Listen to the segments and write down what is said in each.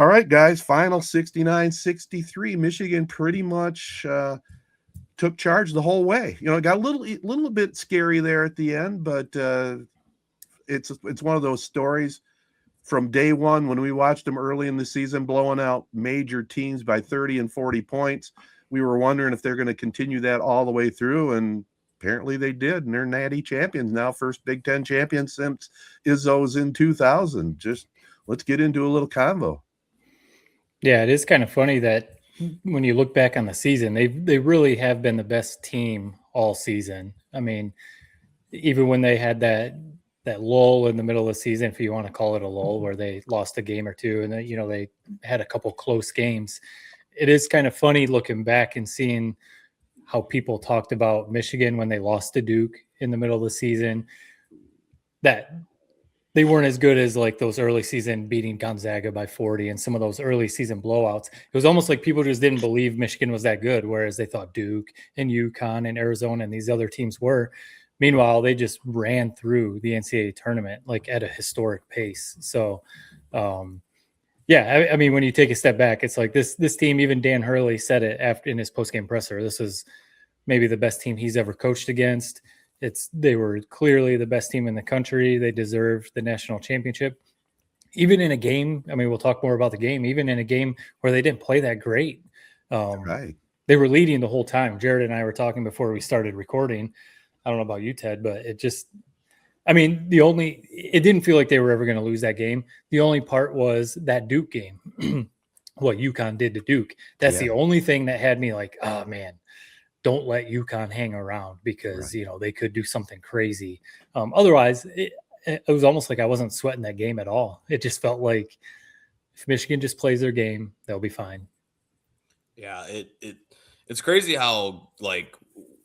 All right, guys, final 69-63. Michigan pretty much took charge the whole way. It got a little bit scary there at the end, but it's one of those stories from day one when we watched them early in the season blowing out major teams by 30 and 40 points. We were wondering if they're going to continue that all the way through, and apparently they did, and they're natty champions now, first Big Ten champion since Izzo's in 2000. Just let's get into a little convo. Yeah, it is kind of funny that when you look back on the season, they really have been the best team all season. I mean, even when they had that lull in the middle of the season, if you want to call it a lull, where they lost a game or two, and then, they had a couple close games. It is kind of funny looking back and seeing how people talked about Michigan when they lost to Duke in the middle of the season, that they weren't as good as like those early season beating Gonzaga by 40 and some of those early season blowouts. It was almost like people just didn't believe Michigan was that good, whereas they thought Duke and UConn and Arizona and these other teams were. Meanwhile, they just ran through the NCAA tournament like at a historic pace. So, I mean, when you take a step back, it's like this team, even Dan Hurley said it after in his postgame presser, this is maybe the best team he's ever coached against. They were clearly the best team in the country. They deserved the national championship. Even in a game, I mean, we'll talk more about the game, even in a game where they didn't play that great. Right. They were leading the whole time. Jared and I were talking before we started recording. I don't know about you, Ted, but it didn't feel like they were ever going to lose that game. The only part was that Duke game, what UConn did to Duke. That's the only thing that had me like, oh man, don't let UConn hang around because, they could do something crazy. Otherwise, it was almost like I wasn't sweating that game at all. It just felt like if Michigan just plays their game, they'll be fine. Yeah, it's ccrazy how, like,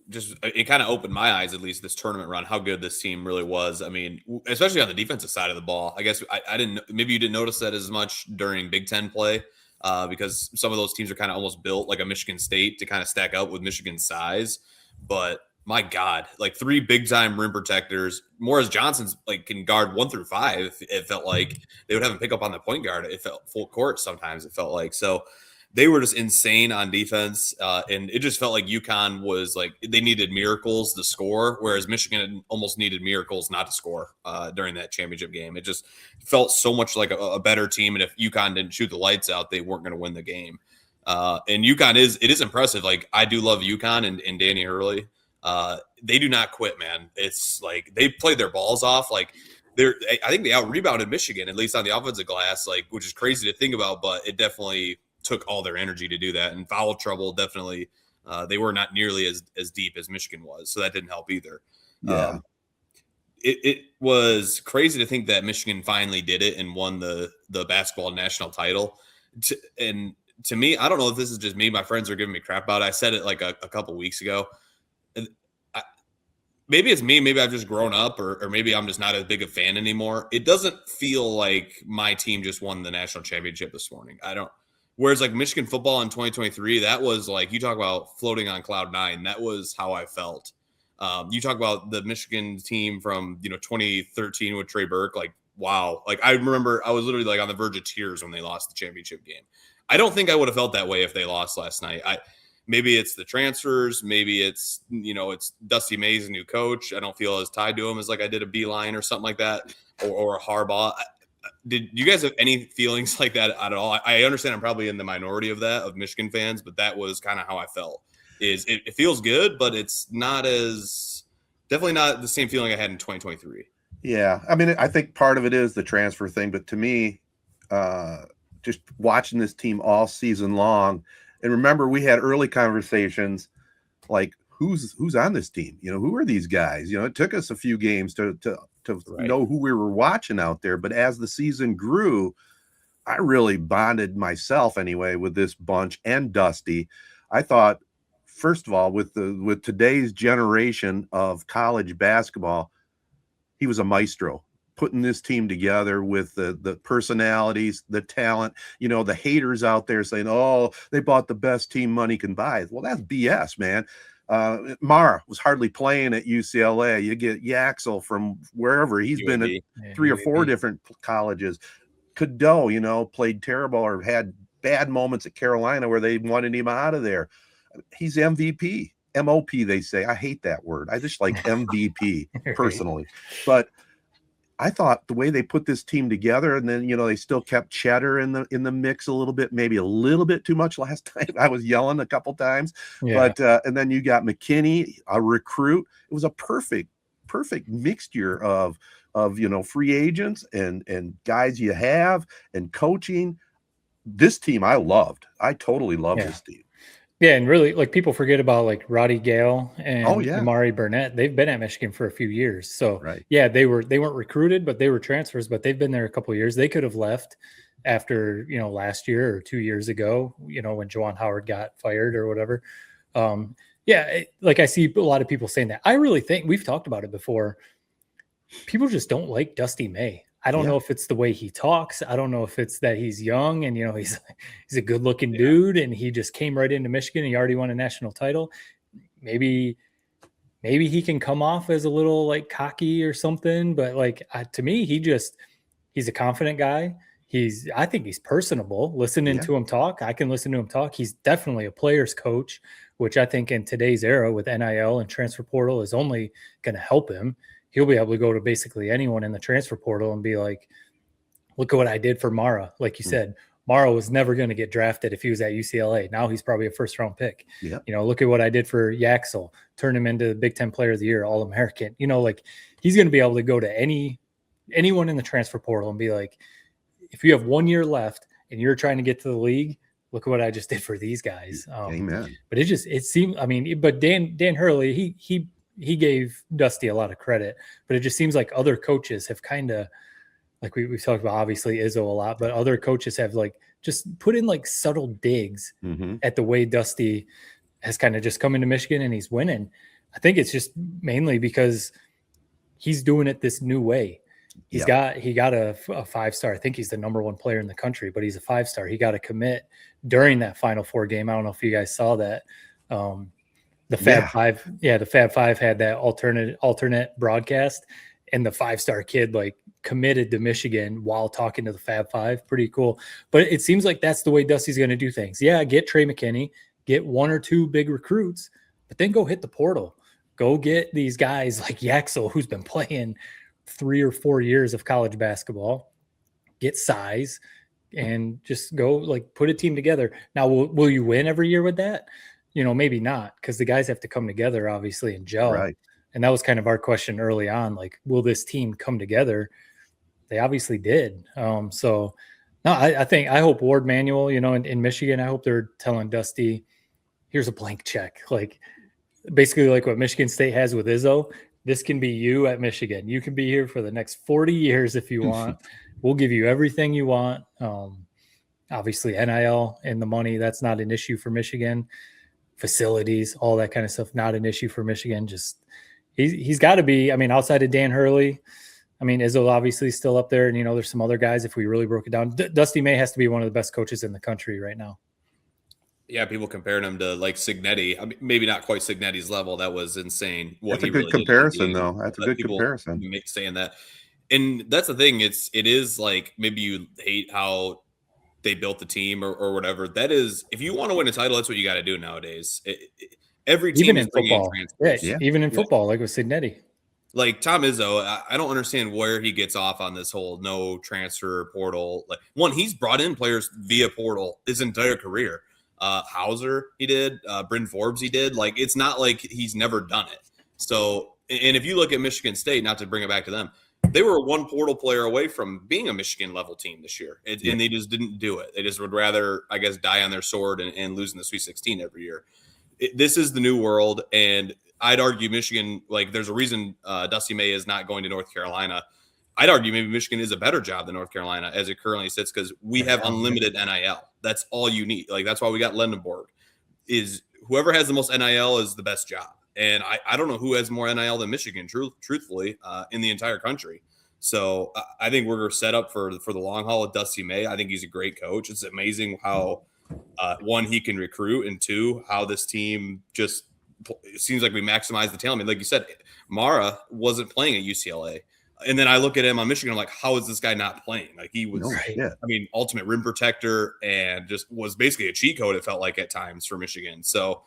just it kind of opened my eyes, at least this tournament run, how good this team really was. I mean, especially on the defensive side of the ball. I guess I didn't, maybe you didn't notice that as much during Big Ten play. Because some of those teams are kind of almost built like a Michigan State to kind of stack up with Michigan's size. But my God, like 3 big time rim protectors. Morris Johnson's like can guard 1 through 5. It felt like they would have him pick up on the point guard. It felt full court sometimes. It felt like so. They were just insane on defense, and it just felt like UConn was like they needed miracles to score, whereas Michigan almost needed miracles not to score during that championship game. It just felt so much like a better team, and if UConn didn't shoot the lights out, they weren't going to win the game. And UConn is impressive. Like I do love UConn and Danny Hurley. They do not quit, man. It's like they played their balls off. Like I think they out rebounded Michigan, at least on the offensive glass, like which is crazy to think about, but it definitely took all their energy to do that. And foul trouble, definitely, they were not nearly as deep as Michigan was, so that didn't help either. Yeah. It was crazy to think that Michigan finally did it and won the basketball national title. And to me, I don't know if this is just me. My friends are giving me crap about it. I said it like a couple weeks ago. Maybe it's me. Maybe I've just grown up, or maybe I'm just not as big a fan anymore. It doesn't feel like my team just won the national championship this morning. I don't. Whereas like Michigan football in 2023, that was like, you talk about floating on cloud 9. That was how I felt. You talk about the Michigan team from, 2013 with Trey Burke. Like, wow. Like I remember I was literally like on the verge of tears when they lost the championship game. I don't think I would have felt that way if they lost last night. Maybe it's the transfers. Maybe it's, it's Dusty May's new coach. I don't feel as tied to him as like I did a Beeline or something like that, or a Harbaugh. Did you guys have any feelings like that at all? I understand I'm probably in the minority of Michigan fans, but that was kind of how I felt. It feels good, but it's definitely not the same feeling I had in 2023. Yeah. I mean, I think part of it is the transfer thing, but to me, just watching this team all season long, and remember we had early conversations like who's on this team? Who are these guys? It took us a few games to right. know who we were watching out there. But as the season grew, I really bonded myself anyway with this bunch and Dusty. I thought, first of all, with today's generation of college basketball, he was a maestro putting this team together with the personalities, the talent, the haters out there saying, oh, they bought the best team money can buy. Well, that's BS, man. Mara was hardly playing at UCLA. You get Yaxel from wherever. He's been at 3 or 4 different colleges. Cadeau, played terrible or had bad moments at Carolina where they wanted him out of there. He's MVP, MOP, they say. I hate that word. I just like MVP personally. But I thought the way they put this team together, and then they still kept Cheddar in the mix a little bit, maybe a little bit too much last time. I was yelling a couple times, but and then you got McKinney, a recruit. It was a perfect mixture of free agents and guys you have and coaching. This team I loved. I totally love this team. Yeah, and really, like, people forget about like Roddy Gale and Amari Burnett. They've been at Michigan for a few years. So yeah, they weren't recruited, but they were transfers, but they've been there a couple of years. They could have left after, last year or 2 years ago, when Juwan Howard got fired or whatever. Like I see a lot of people saying that. I really think we've talked about it before. People just don't like Dusty May. I don't know if it's the way he talks. I don't know if it's that he's young and, he's a good looking dude and he just came right into Michigan and he already won a national title. Maybe he can come off as a little like cocky or something, but like to me, he's a confident guy. I think he's personable. Listening to him talk, I can listen to him talk. He's definitely a player's coach, which I think in today's era with NIL and transfer portal is only going to help him. He'll be able to go to basically anyone in the transfer portal and be like, look at what I did for Mara. Like you said, Mara was never going to get drafted if he was at UCLA. Now he's probably a first-round pick. Look at what I did for Yaxel. Turn him into the Big Ten Player of the Year, All-American. Like he's going to be able to go to anyone in the transfer portal and be like, if you have 1 year left and you're trying to get to the league, look at what I just did for these guys. Amen. But it seemed, but Dan Hurley, he gave Dusty a lot of credit, but it just seems like other coaches have kind of, like we've talked about, obviously Izzo a lot, but other coaches have like just put in like subtle digs at the way Dusty has kind of just come into Michigan and he's winning. I think it's just mainly because he's doing it this new way. He got a 5-star. I think he's the number 1 player in the country, but he's a 5-star. He got a commit during that Final Four game. I don't know if you guys saw that. The Fab Five, the Fab Five had that alternate broadcast, and the 5-star kid like committed to Michigan while talking to the Fab Five. Pretty cool. But it seems like that's the way Dusty's going to do things. Yeah, get Trey McKinney, get 1 or 2 big recruits, but then go hit the portal. Go get these guys like Yaxel, who's been playing 3 or 4 years of college basketball. Get size and just go like put a team together. Now, will you win every year with that? Maybe not, because the guys have to come together, obviously, and gel. Right. And that was kind of our question early on, like, will this team come together? They obviously did. I hope Ward Manuel, in Michigan, I hope they're telling Dusty, here's a blank check. Like, basically like what Michigan State has with Izzo. This can be you at Michigan. You can be here for the next 40 years if you want. We'll give you everything you want. Obviously, NIL and the money, that's not an issue for Michigan. Facilities, all that kind of stuff, not an issue for Michigan. Just he's got to be. Outside of Dan Hurley, Izzo obviously still up there, and there's some other guys. If we really broke it down, Dusty May has to be one of the best coaches in the country right now. Yeah, people comparing him to like Signetti. Maybe not quite Signetti's level. That was insane. That's a good comparison, though. That's a good comparison. Saying that, and that's the thing. It is like maybe you hate how they built the team or whatever. That is, if you want to win a title, that's what you got to do nowadays. Every team even in football, even in football, like with Signetti. Like Tom Izzo, I don't understand where he gets off on this whole no transfer portal. Like, one, he's brought in players via portal his entire career. Hauser, he did. Bryn Forbes, he did. Like, it's not like he's never done it. So, and if you look at Michigan State, not to bring it back to them, they were 1 portal player away from being a Michigan level team this year. And they just didn't do it. They just would rather, I guess, die on their sword and lose in the Sweet 16 every year. This is the new world. And I'd argue Michigan, like, there's a reason Dusty May is not going to North Carolina. I'd argue maybe Michigan is a better job than North Carolina as it currently sits, because we have unlimited NIL. That's all you need. Like, that's why we got Lendenborg. Is whoever has the most NIL is the best job. And I don't know who has more NIL than Michigan, truthfully, in the entire country. So I think we're set up for the long haul with Dusty May. I think he's a great coach. It's amazing how, 1, he can recruit, and 2, how this team just – it seems like we maximize the talent. Like you said, Mara wasn't playing at UCLA. And then I look at him on Michigan, I'm like, how is this guy not playing? Like he was, Shit. I mean, ultimate rim protector and just was basically a cheat code, it felt like at times for Michigan. So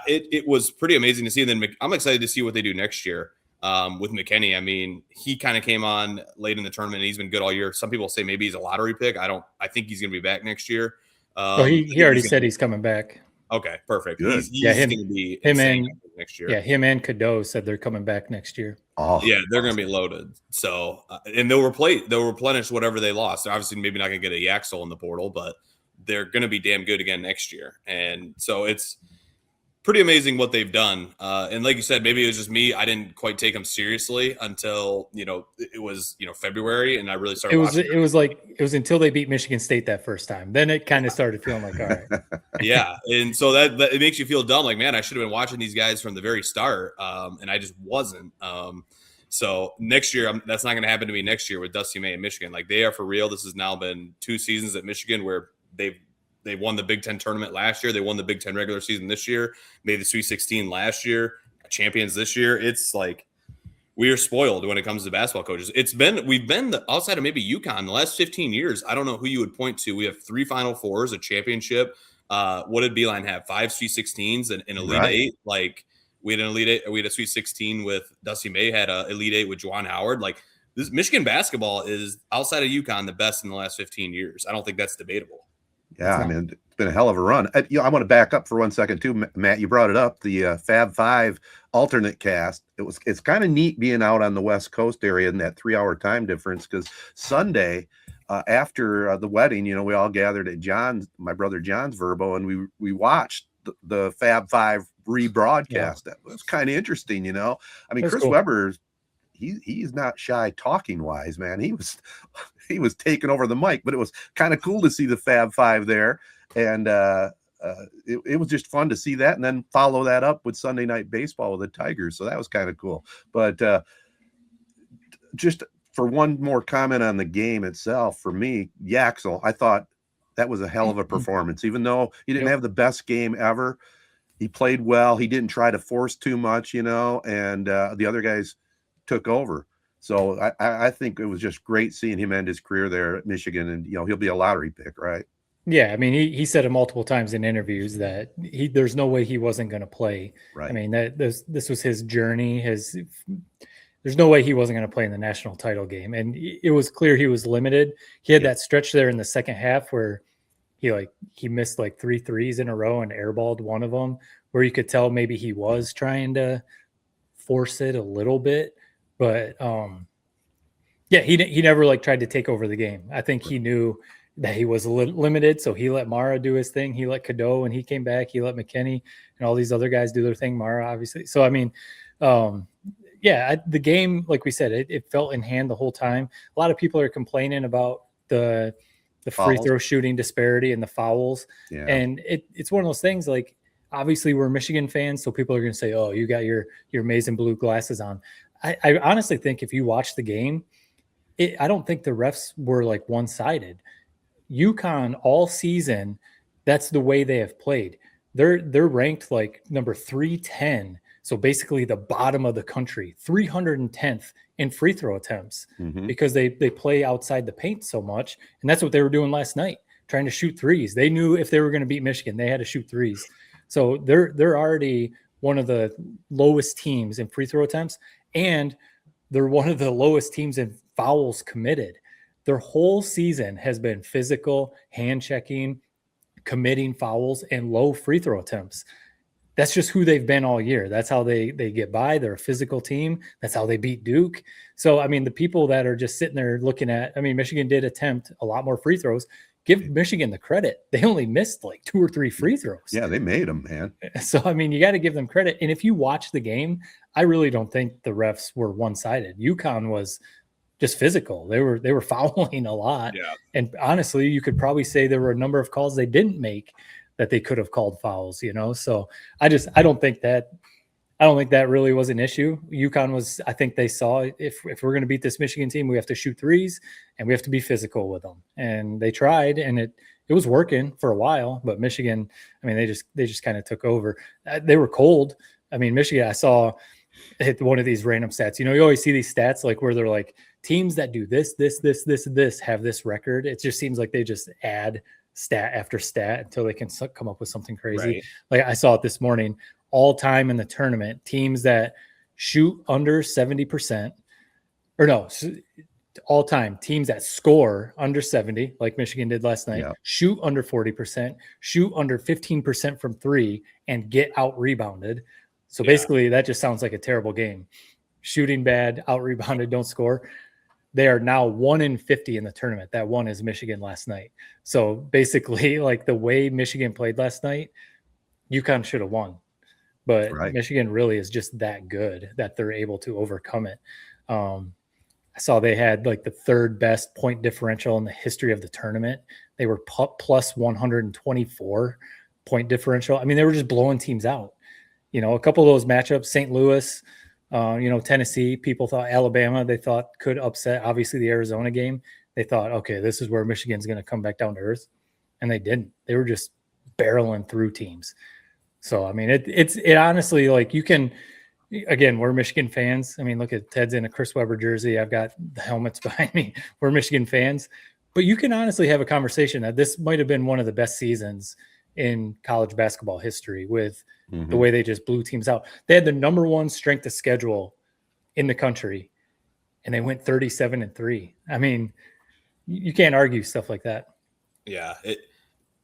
it was pretty amazing to see. And then I'm excited to see what they do next year with McKinney. I mean, he kind of came on late in the tournament and he's been good all year. Some people say maybe he's a lottery pick. I think he's going to be back next year. He already said he's coming back. Okay, perfect. Good. He's going to be next year. Yeah, him and Cadeau said they're coming back next year. Oh, yeah, they're going to be loaded. So, and they'll replenish whatever they lost. They're obviously maybe not going to get a Yaxel in the portal, but they're going to be damn good again next year. And so it's pretty amazing what they've done. And like you said, maybe it was just me. I didn't quite take them seriously until, it was, February and I really started watching. It was until they beat Michigan State that first time. Then it kind of started feeling like, all right. Yeah. And so that it makes you feel dumb. Like, man, I should have been watching these guys from the very start. And I just wasn't. So next year, that's not going to happen to me next year with Dusty May and Michigan. Like they are for real. This has now been 2 seasons at Michigan where they won the Big Ten tournament last year. They won the Big Ten regular season this year, made the Sweet 16 last year, champions this year. It's like we are spoiled when it comes to basketball coaches. We've been outside of maybe UConn the last 15 years. I don't know who you would point to. We have 3 Final Fours, a championship. What did Beeline have? 5 Sweet 16s and an Elite Eight. Like we had an Elite Eight. We had a Sweet 16 with Dusty May. Had a Elite Eight with Juwan Howard. Like this Michigan basketball is outside of UConn the best in the last 15 years. I don't think that's debatable. Yeah, I mean, it's been a hell of a run. I want to back up for 1 second too, Matt. You brought it up, the Fab Five alternate cast. It's kind of neat being out on the West Coast area in that 3-hour time difference because Sunday after the wedding, we all gathered at my brother John's Verbo, and we watched the Fab Five rebroadcast. Yeah. That was kind of interesting, I mean, that's Chris cool. Webber. He's not shy talking wise, man. He was taking over the mic, but it was kind of cool to see the Fab Five there. And it was just fun to see that and then follow that up with Sunday Night Baseball with the Tigers. So that was kind of cool. But just for one more comment on the game itself, for me, Yaxel, I thought that was a hell of a performance. Even though he didn't have the best game ever, he played well. He didn't try to force too much, and the other guys took over. So I think it was just great seeing him end his career there at Michigan, and he'll be a lottery pick, right? Yeah, I mean he said it multiple times in interviews that there's no way he wasn't going to play. Right. I mean this was his journey. There's no way he wasn't going to play in the national title game, and it was clear he was limited. He had that stretch there in the second half where he missed like 3 threes in a row and airballed one of them, where you could tell maybe he was trying to force it a little bit. But he never tried to take over the game. I think he knew that he was limited, so he let Mara do his thing. He let Cadeau when he came back. He let McKinney and all these other guys do their thing. Mara, obviously. So I mean, the game, like we said, it felt in hand the whole time. A lot of people are complaining about the free throw shooting disparity and the fouls, and it's one of those things. Like obviously we're Michigan fans, so people are going to say, "Oh, you got your maize and blue glasses on." I honestly think if you watch the game, I don't think the refs were one-sided. UConn all season, that's the way they have played. They're ranked number 310, so basically the bottom of the country, 310th in free throw attempts because they play outside the paint so much, and that's what they were doing last night, trying to shoot threes. They knew if they were going to beat Michigan, they had to shoot threes. So they're already one of the lowest teams in free throw attempts, and they're one of the lowest teams in fouls committed. Their whole season has been physical, hand checking, committing fouls, and low free throw attempts. That's just who they've been all year. That's how they get by. They're a physical team. That's how they beat Duke. So, I mean, the people that are just sitting there looking at, Michigan did attempt a lot more free throws. Give Michigan the credit. They only missed 2 or 3 free throws. Yeah, they made them, man. So, you got to give them credit. And if you watch the game, I really don't think the refs were one-sided. UConn was just physical. They were fouling a lot. Yeah. And honestly, you could probably say there were a number of calls they didn't make that they could have called fouls, So I don't think that really was an issue. UConn was, I think they saw if we're going to beat this Michigan team, we have to shoot threes and we have to be physical with them. And they tried, and it was working for a while, but Michigan, they just kind of took over. They were cold. Michigan, I saw hit one of these random stats. You always see these stats like where they're like teams that do this have this record. It just seems like they just add stat after stat until they can come up with something crazy. Right. Like I saw it this morning, all time in the tournament, teams that shoot under 70%, or no, all time teams that score under 70, like Michigan did last night, shoot under 40%, shoot under 15% from three, and get out rebounded. So basically, that just sounds like a terrible game. Shooting bad, out rebounded, don't score. They are now 1 in 50 in the tournament. That one is Michigan last night. So basically, like the way Michigan played last night, UConn should have won. But Michigan really is just that good that they're able to overcome it. I saw they had like the third best point differential in the history of the tournament. They were plus 124 point differential. I mean, they were just blowing teams out. A couple of those matchups, St. Louis, Tennessee, people thought Alabama, they thought could upset, obviously, the Arizona game. They thought, okay, this is where Michigan's going to come back down to earth. And they didn't. They were just barreling through teams. So, I mean, it honestly, like you can, again, we're Michigan fans. I mean, look at Ted's in a Chris Webber jersey. I've got the helmets behind me. We're Michigan fans. But you can honestly have a conversation that this might have been one of the best seasons in college basketball history with the way they just blew teams out. They had the number one strength of schedule in the country, and they went 37-3. I mean, you can't argue stuff like that. Yeah,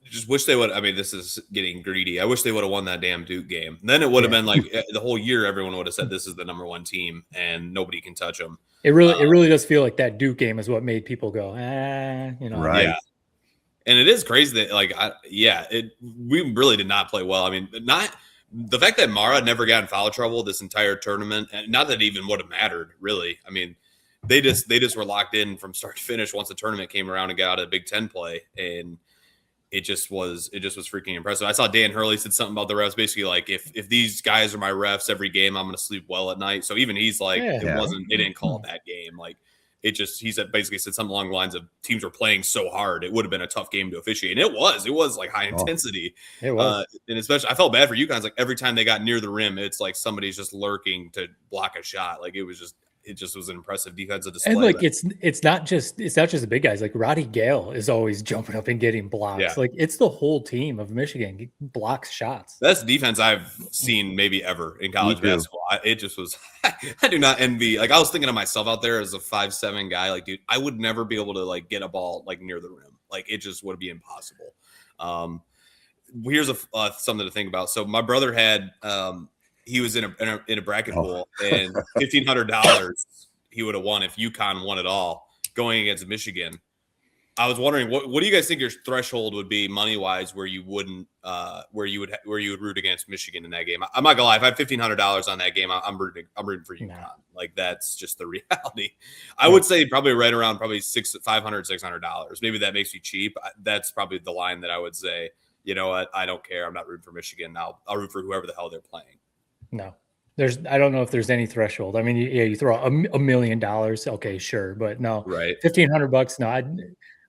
just wish they would. I mean, this is getting greedy. I wish they would have won that damn Duke game. Then it would have been like the whole year. Everyone would have said this is the number one team, and nobody can touch them. It really does feel like that Duke game is what made people go, Right. Yeah. And it is crazy that we really did not play well. I mean, not the fact that Mara never got in foul trouble this entire tournament, and not that it even would have mattered, really. I mean, they just were locked in from start to finish once the tournament came around and got out of Big Ten play, and it just was freaking impressive. I saw Dan Hurley said something about the refs, basically like if these guys are my refs every game, I'm going to sleep well at night. So even he's like, they didn't call it that game. Like he basically said something along the lines of teams were playing so hard, it would have been a tough game to officiate. And it was like high intensity. It was. And especially, I felt bad for UConn. Like every time they got near the rim, it's like somebody's just lurking to block a shot. Like it just was an impressive defensive display. And like it's not just the big guys. Like Roddy Gale is always jumping up and getting blocks. Yeah. Like it's the whole team of Michigan blocks shots. Best defense I've seen maybe ever in college basketball. It just was. I do not envy. Like I was thinking of myself out there as a 5'7" guy. Like, dude, I would never be able to like get a ball like near the rim. Like it just would be impossible. Here's something to think about. So my brother had. He was in a bracket pool, and $1,500 he would have won if UConn won it all going against Michigan. I was wondering what do you guys think your threshold would be money wise where you wouldn't where you would root against Michigan in that game? I'm not gonna lie, if I had $1,500 on that game, I'm rooting for UConn. No. Like that's just the reality. I would say probably right around $600. Maybe that makes me cheap. That's probably the line that I would say. You know what? I don't care. I'm not rooting for Michigan. I'll root for whoever the hell they're playing. No, I don't know if there's any threshold. I mean, you throw $1 million. Okay, sure. But no, right. $1,500. No,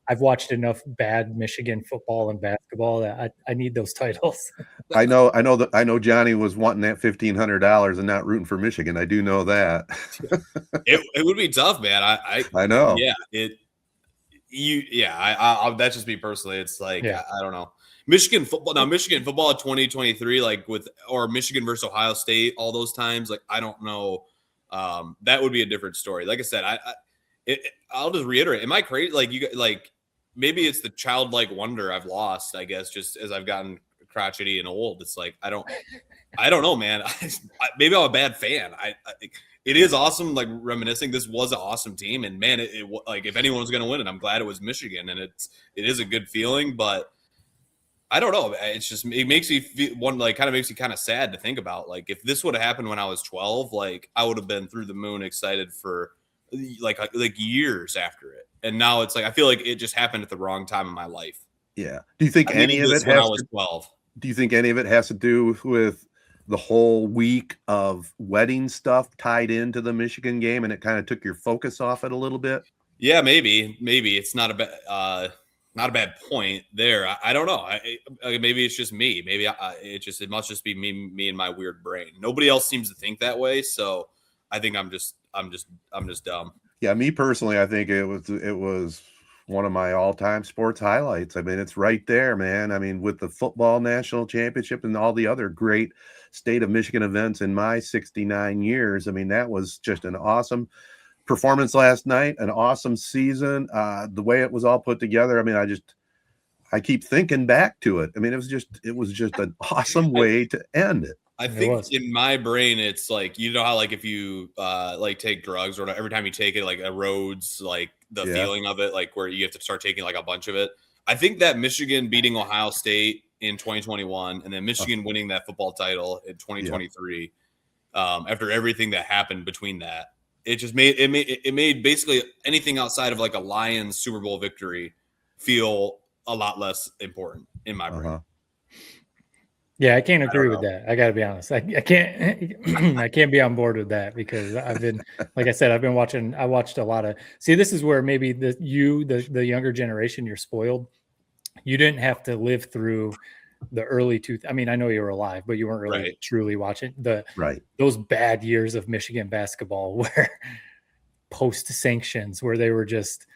I've watched enough bad Michigan football and basketball that I need those titles. I know Johnny was wanting that $1,500 and not rooting for Michigan. I do know that. it would be tough, man. I know. Yeah. That's just me personally. It's like, I don't know. Michigan football of 2023, like or Michigan versus Ohio State, all those times, like I don't know, that would be a different story. Like I said, I'll just reiterate. Am I crazy? Like maybe it's the childlike wonder I've lost. I guess just as I've gotten crotchety and old, it's like I don't know, man. Maybe I'm a bad fan. It is awesome, like reminiscing. This was an awesome team, and man, it like if anyone was going to win it, I'm glad it was Michigan, and it is a good feeling, but. I don't know. It's just it makes me feel makes me kind of sad to think about. Like if this would have happened when I was 12, like I would have been through the moon excited for like years after it. And now it's like I feel like it just happened at the wrong time in my life. Yeah. Do you think any of it when I was 12? Do you think any of it has to do with the whole week of wedding stuff tied into the Michigan game, and it kind of took your focus off it a little bit? Yeah, maybe it's not a bad. not a bad point there. I don't know. Maybe it's just me. Maybe it must just be me and my weird brain. Nobody else seems to think that way. So I think I'm just dumb. Yeah, me personally, I think it was one of my all-time sports highlights. I mean, it's right there, man. I mean, with the football national championship and all the other great state of Michigan events in my 69 years. I mean, that was just an awesome performance last night, an awesome season. The way it was all put together. I mean, I keep thinking back to it. I mean, it was just an awesome way to end it. I think in my brain, it's like, you know how like if you like take drugs or every time you take it, like erodes like the feeling of it, like where you have to start taking like a bunch of it. I think that Michigan beating Ohio State in 2021 and then Michigan winning that football title in 2023, after everything that happened between that, it made basically anything outside of like a Lions Super Bowl victory feel a lot less important in my brain. Yeah, I can't agree with that. I got to be honest. I can't I can't be on board with that because I've been, like I said, I watched a lot of, see, this is where maybe the younger generation, you're spoiled. You didn't have to live through the early I mean, I know you were alive, but you weren't really truly watching those bad years of Michigan basketball where post sanctions, where they were just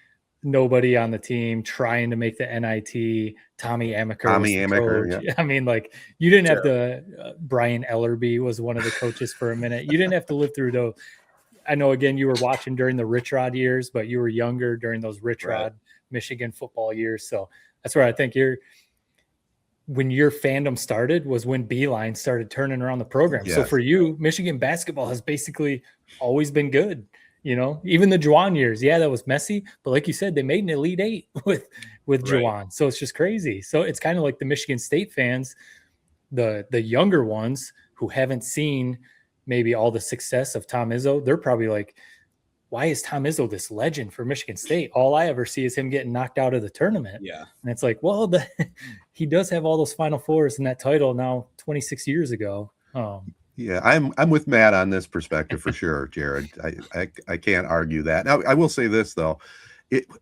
nobody on the team trying to make the NIT. Tommy Amaker. Yeah. I mean, like you didn't have to. Brian Ellerby was one of the coaches for a minute. You didn't have to live through those. I know. Again, you were watching during the Rich Rod years, but you were younger during those Rich Rod Michigan football years. So that's where I think when your fandom started was when Beeline started turning around the program. Yes. So for you, Michigan basketball has basically always been good. You know, even the Juwan years, that was messy. But like you said, they made an Elite Eight with Juwan. So it's just crazy. So it's kind of like the Michigan State fans, the younger ones who haven't seen maybe all the success of Tom Izzo. They're probably like, why is Tom Izzo this legend for Michigan State? All I ever see is him getting knocked out of the tournament. Yeah. And it's like, well, he does have all those Final Fours and that title now 26 years ago. Yeah, I'm with Matt on this perspective for sure, Jared. I can't argue that. Now, I will say this though,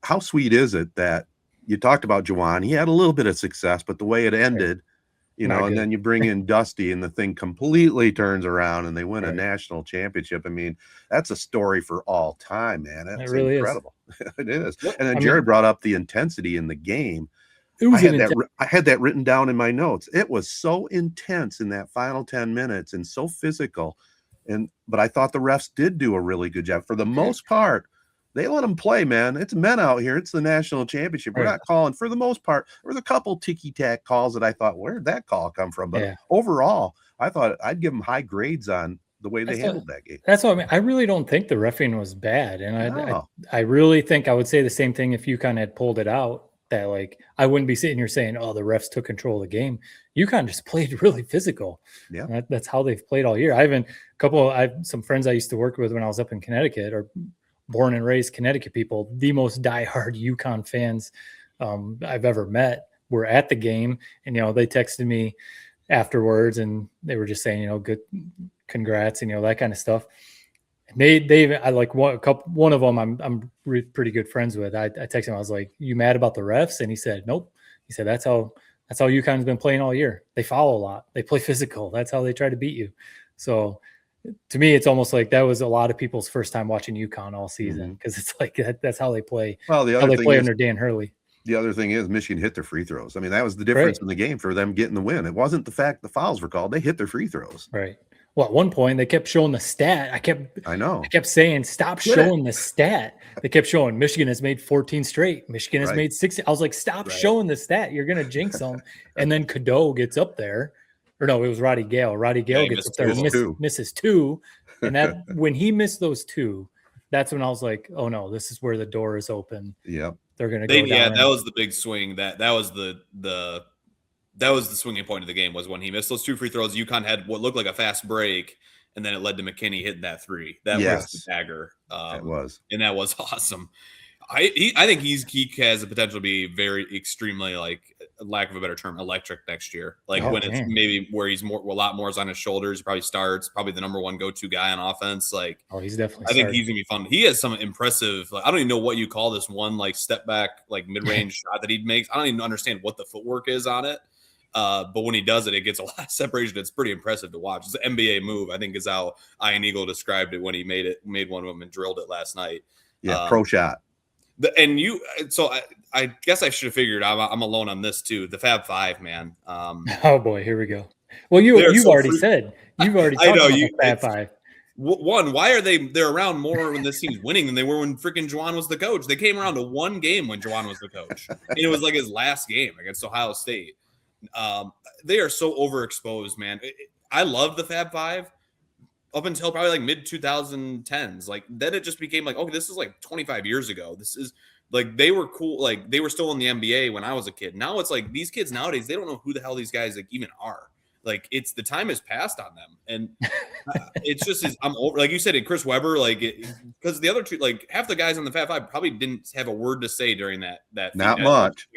how sweet is it that you talked about Juwan? He had a little bit of success, but the way it ended, and then you bring in Dusty and the thing completely turns around and they win a national championship. I mean, that's a story for all time, man. That's really incredible. It is. And then Jared brought up the intensity in the game. I had that written down in my notes. It was so intense in that final 10 minutes and so physical. But I thought the refs did do a really good job. For the most part, they let them play, man. It's men out here. It's the national championship. We're not calling, for the most part. There was a couple ticky-tack calls that I thought, where'd that call come from? But overall, I thought I'd give them high grades on the way they handled that game. That's what I mean. I really don't think the reffing was bad. And I really think I would say the same thing if UConn had pulled it out. That like I wouldn't be sitting here saying, "Oh, the refs took control of the game." UConn just played really physical. Yeah, that's how they've played all year. I have some friends I used to work with when I was up in Connecticut, or born and raised Connecticut people. The most diehard UConn fans I've ever met were at the game, and they texted me afterwards, and they were just saying, good, congrats, and that kind of stuff. I like one of them I'm pretty good friends with. I texted him. I was like, "You mad about the refs?" And he said, "Nope." He said, "That's how UConn's been playing all year. They foul a lot. They play physical. That's how they try to beat you." So to me, it's almost like that was a lot of people's first time watching UConn all season because it's like that's how they play. Well, how they play under Dan Hurley. The other thing is Michigan hit their free throws. I mean, that was the difference in the game for them getting the win. It wasn't the fact the fouls were called; they hit their free throws. Right. Well, at one point they kept showing the stat. I kept saying, "Stop showing the stat." They kept showing Michigan has made 14 straight. Michigan has made 60. I was like, "Stop showing the stat. You're gonna jinx them." And then Cadeau gets up there, or no, it was Roddy Gale. Roddy Gale gets up there, misses two, and that when he missed those two, that's when I was like, "Oh no, this is where the door is open." Yeah, they're gonna go down. Yeah, that was the big swing. That was that was the swinging point of the game, was when he missed those two free throws. UConn had what looked like a fast break, and then it led to McKinney hitting that three. That was the dagger. It was. And that was awesome. I think he has the potential to be very extremely like lack of a better term, electric next year. Like Oh, when it's man. maybe where he's a lot more is on his shoulders. He probably starts, probably the number one go-to guy on offense. Like, Oh, he's definitely I think starting. he's gonna be fun. He has some impressive. Like, I don't even know what you call this one like step back, like mid-range shot that he makes. I don't even understand what the footwork is on it. But when he does it, it gets a lot of separation. It's pretty impressive to watch. It's an NBA move, I think, is how Ian Eagle described it when he made one of them and drilled it last night. Yeah, pro shot. So I guess I should have figured I'm alone on this too. The Fab Five, man. Oh boy, here we go. Well, you've so already said you've already talked about the Fab Five. One, why are they're around more when this team's winning than they were when freaking Juwan was the coach? They came around to one game when Juwan was the coach. And it was like his last game against Ohio State. They are so overexposed, man. I love the Fab Five up until probably like mid 2010s. Like then it just became like, okay, this is like 25 years ago. This is like they were cool. Like they were still in the NBA when I was a kid. Now it's like these kids nowadays, they don't know who the hell these guys like even are. Like it's the time has passed on them, and it's just I'm over. Like you said, Chris Webber, like because the other two, like half the guys on the Fab Five probably didn't have a word to say during that. Not much.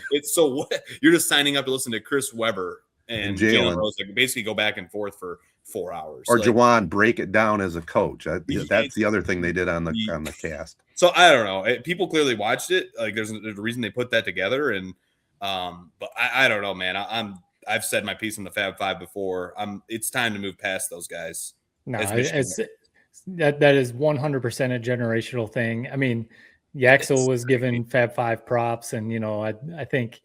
It's so what you're just signing up to listen to Chris Webber and Jalen Rose, like basically go back and forth for 4 hours. Or like, Juwan break it down as a coach. That's the other thing they did on the cast. So I don't know. People clearly watched it. Like there's a reason they put that together, and but I don't know, man. I've said my piece on the Fab Five before. It's time to move past those guys. No, that is 100% a generational thing. I mean, Yaxel was given Fab Five props, and I think,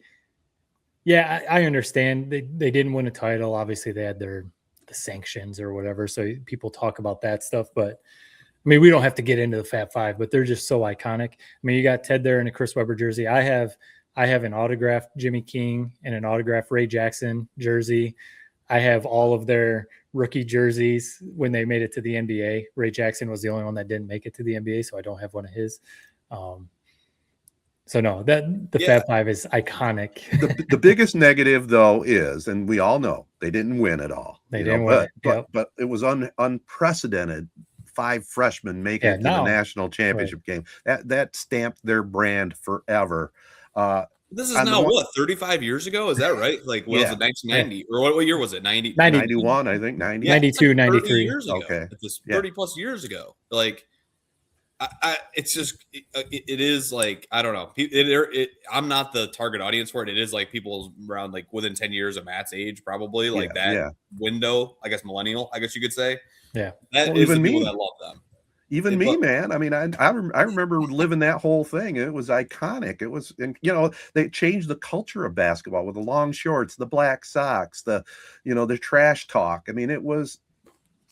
yeah, I understand they didn't win a title. Obviously, they had the sanctions or whatever, so people talk about that stuff. But I mean, we don't have to get into the Fab Five, but they're just so iconic. I mean, you got Ted there in a Chris Webber jersey. I have an autographed Jimmy King and an autographed Ray Jackson jersey. I have all of their rookie jerseys when they made it to the NBA. Ray Jackson was the only one that didn't make it to the NBA, so I don't have one of his. So no, the Fab Five is iconic. The biggest negative, though, is, and we all know they didn't win it all. They didn't win it. But it was unprecedented. 5 freshmen making it to the national championship game. That stamped their brand forever. This is now 35 years ago? Is that right? Like, was it 1990? Or what year was it? 91, I think. 90. 92, 93. Years ago. Okay. It's 30 plus years ago. Like, it's just, it is like, I don't know. I'm not the target audience for it. It is like people around like within 10 years of Matt's age, probably like window, I guess millennial, I guess you could say. Yeah. That is the people that love them. Even me, man. I mean, I remember living that whole thing. It was iconic. It was, and they changed the culture of basketball with the long shorts, the black socks, the trash talk. I mean, it was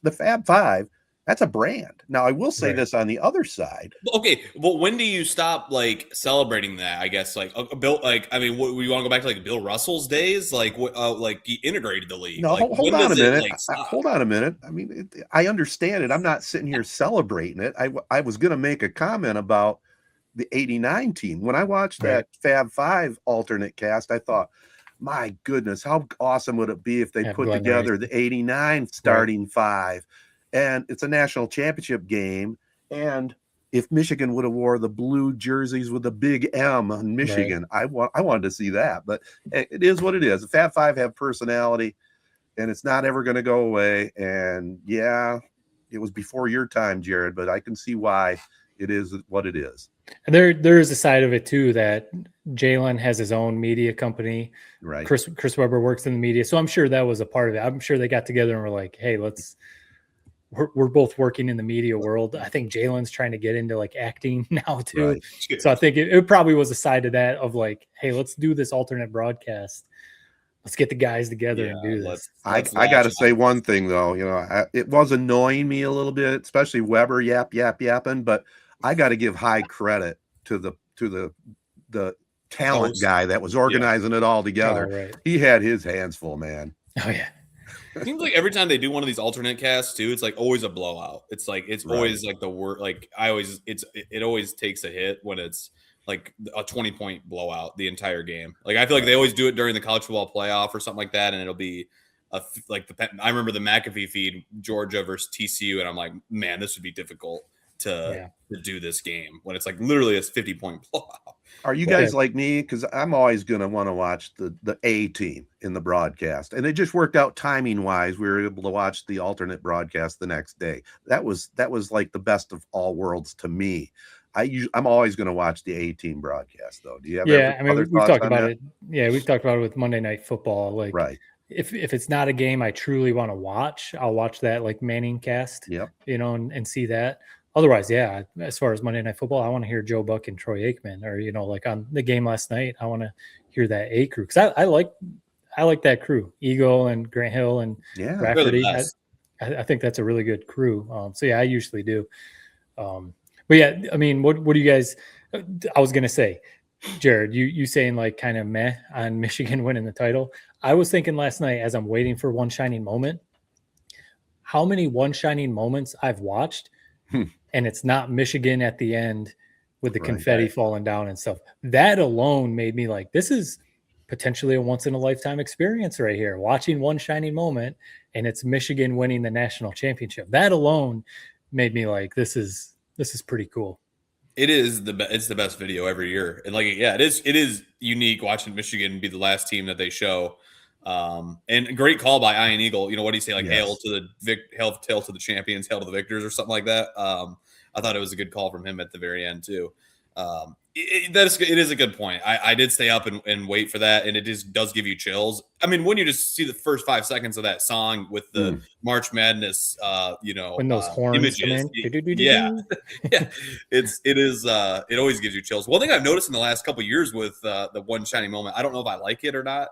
the Fab Five. That's a brand. Now, I will say this on the other side. Okay, well, when do you stop like celebrating that? I guess like Bill. Like, I mean, we want to go back to like Bill Russell's days, like he integrated the league. No, like, hold on a minute. Hold on a minute. I mean, I understand it. I'm not sitting here celebrating it. I was going to make a comment about the '89 team when I watched that Fab Five alternate cast. I thought, my goodness, how awesome would it be if they put together the '89 starting five? And it's a national championship game. And if Michigan would have wore the blue jerseys with a big M on Michigan, I wanted to see that. But it is what it is. The Fab Five have personality, and it's not ever going to go away. And yeah, it was before your time, Jared, but I can see why it is what it is. There is a side of it too that Jalen has his own media company. Right. Chris Webber works in the media, so I'm sure that was a part of it. I'm sure they got together and were like, "Hey, we're both working in the media world." I think Jalen's trying to get into like acting now too. Right. So I think it probably was a side of that of like, hey, let's do this alternate broadcast. Let's get the guys together and do this. I got to say one thing though, it was annoying me a little bit, especially Weber yapping, but I got to give high credit to the talent guy that was organizing it all together. Oh, right. He had his hands full, man. Oh yeah. It seems like every time they do one of these alternate casts too, it's like always a blowout. It's like always like the word. Like it always takes a hit when it's like a 20-point blowout the entire game. Like I feel like they always do it during the college football playoff or something like that, and it'll be I remember the McAfee feed, Georgia versus TCU, and I'm like, man, this would be difficult. to do this game when it's like literally a 50-point blowout. Are you guys like me? Because I'm always going to want to watch the A team in the broadcast. And it just worked out timing wise. We were able to watch the alternate broadcast the next day. That was like the best of all worlds to me. I'm always going to watch the A team broadcast, though. Do you have we've talked about it. Yeah, we've talked about it with Monday Night Football. Like, right. If it's not a game I truly want to watch, I'll watch that like Manning cast, and see that. Otherwise, as far as Monday Night Football, I want to hear Joe Buck and Troy Aikman, or like on the game last night, I want to hear that A crew because I like that crew, Eagle and Grant Hill and Rafferty. I think that's a really good crew. I usually do. But yeah, I mean, what do you guys? I was gonna say, Jared, you saying like kind of meh on Michigan winning the title. I was thinking last night as I'm waiting for one shining moment, how many one shining moments I've watched. And it's not Michigan at the end with the confetti falling down and stuff. That alone made me like, this is potentially a once in a lifetime experience right here. Watching one shining moment and it's Michigan winning the national championship. That alone made me like, this is pretty cool. It is it's the best video every year. And like, it is unique watching Michigan be the last team that they show. And a great call by Ian Eagle. You know, what do you say? Like, hail to the champions, hail to the victors, or something like that. I thought it was a good call from him at the very end too. It is a good point. I did stay up and wait for that, and it does give you chills. I mean, when you just see the first 5 seconds of that song with the March Madness, when those horns images, it always gives you chills. One thing I've noticed in the last couple of years with the one shining moment, I don't know if I like it or not.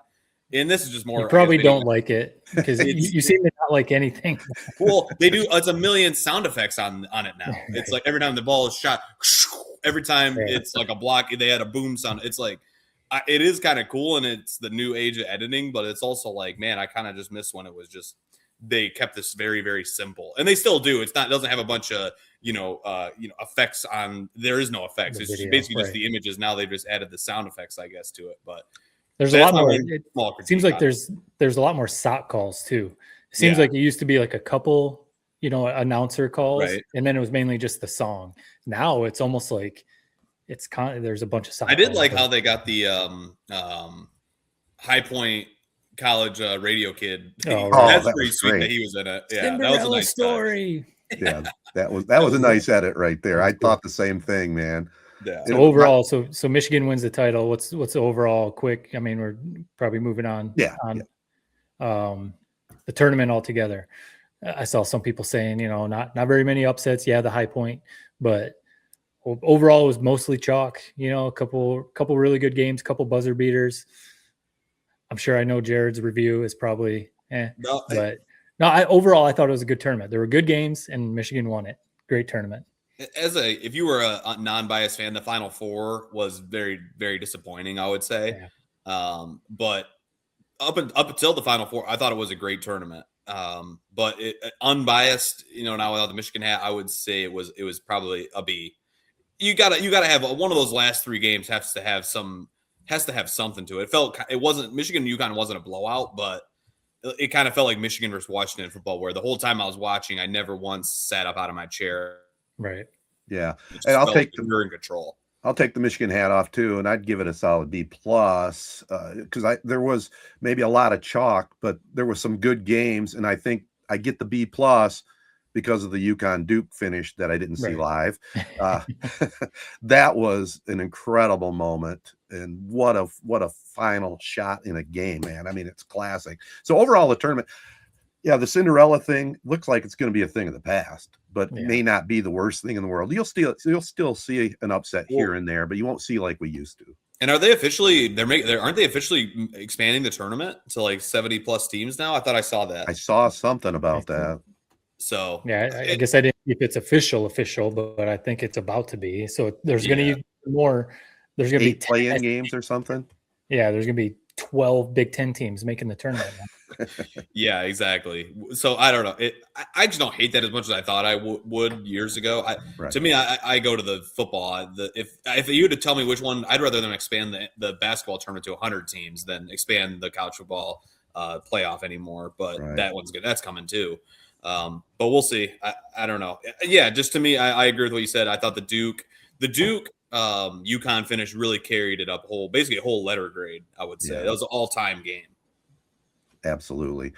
And this is just more. You probably don't like it because you seem to not like anything. Well, they do. It's a million sound effects on it now. It's like every time the ball is shot, every time it's like a block, they had a boom sound. It's like, it is kind of cool, and it's the new age of editing. But it's also like, man, I kind of just miss when it was just they kept this very, very simple, and they still do. It doesn't have a bunch of effects on. There is no effects. It's just basically just the images. Now they just added the sound effects, I guess, to it, but. There's a lot more. It seems like there's a lot more sock calls too. It seems like it used to be like a couple, announcer calls, and then it was mainly just the song. Now it's almost like there's a bunch of sock. I did like how they got the High Point College radio kid. That's pretty sweet that he was in it. Yeah, Cinderella, that was a nice story. Yeah, that was a nice edit right there. I thought the same thing, man. Yeah. So overall, so Michigan wins the title. What's the overall quick? I mean, we're probably moving on. The tournament altogether. I saw some people saying, not very many upsets. Yeah, the High Point, but overall it was mostly chalk. A couple really good games, couple buzzer beaters. I'm sure I know Jared's review is probably overall I thought it was a good tournament. There were good games, and Michigan won it. Great tournament. If you were a non-biased fan, the Final Four was very, very disappointing, I would say. Yeah. But up until the Final Four, I thought it was a great tournament. But unbiased, now without the Michigan hat, I would say it was probably a B. You gotta have one of those last 3 games has to have something to it. It wasn't Michigan UConn wasn't a blowout, but it kind of felt like Michigan versus Washington football, where the whole time I was watching, I never once sat up out of my chair. Right. Yeah. And I'll take you're in control. I'll take the Michigan hat off too, and I'd give it a solid B plus because there was maybe a lot of chalk, but there was some good games, and I think I get the B plus because of the UConn Duke finish that I didn't see live. That was an incredible moment, and what a final shot in a game, man. I mean, it's classic. So overall, the tournament. Yeah, the Cinderella thing looks like it's going to be a thing of the past, but may not be the worst thing in the world. You'll still see an upset here and there, but you won't see like we used to. And are they officially? Aren't they officially expanding the tournament to like 70+ teams now? I thought I saw that. I saw something about that. So I guess I didn't see if it's official, but I think it's about to be. So there's going to be more. There's going to be play-in games or something. Yeah, there's going to be 12 Big Ten teams making the tournament. Yeah, exactly. So I don't know. I just don't hate that as much as I thought I would years ago. To me, I go to the football. If you had to tell me which one, I'd rather them expand the basketball tournament to 100 teams than expand the college football playoff anymore. But that one's good. That's coming too. But we'll see. I don't know. Yeah, just to me, I agree with what you said. I thought the Duke UConn finish really carried it up basically a whole letter grade, I would say. Yeah. That was an all-time game. Absolutely.